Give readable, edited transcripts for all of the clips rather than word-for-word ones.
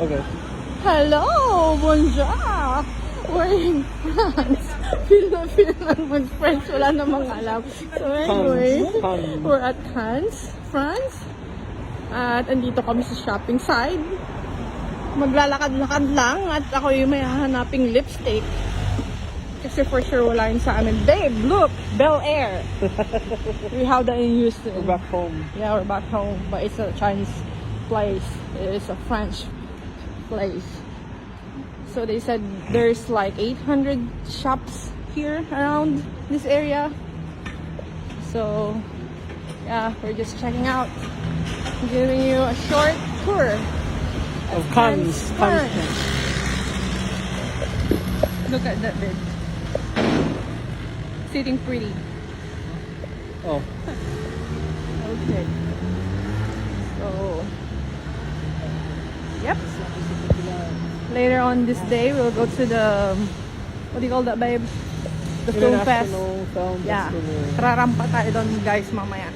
Okay. Hello! Bonjour! We're in France. Feel na mag-French. Wala namang alam. So anyway, Cannes. we're at Cannes, France. At andito kami sa shopping side. Maglalakad-lakad lang at ako yung may hahanaping lipstick. Kasi for sure wala yun sa amin. Babe, look! Bel Air! We have that in Houston. We're back home. Yeah, we're back home. But it's a Chinese place. It's a French place. So they said there's like 800 shops here around this area. So yeah, we're just checking out. I'm giving you a short tour Of Cannes. Look at that bed. Sitting pretty. Oh. Okay. So yep. Later on this day, we'll go to the, what do you call that, babe? The film fest. Film Yeah. Festival. Trarampa tayo doon, guys, mamaya.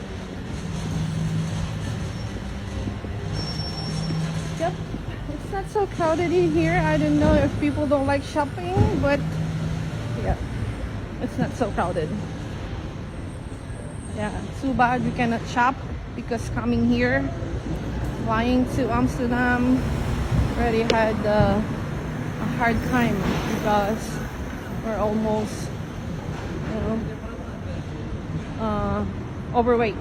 Yep. It's not so crowded in here. I don't know if people don't like shopping, but yeah, it's not so crowded. Yeah, too bad we cannot shop because coming here, flying to Amsterdam, already had a hard time because we're almost, you know, overweight.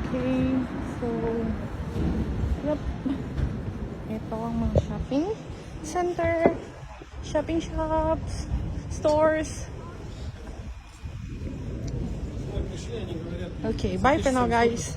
Okay, so yep, ito ang mga shopping center, shopping shops, stores. Okay, bye for now, guys.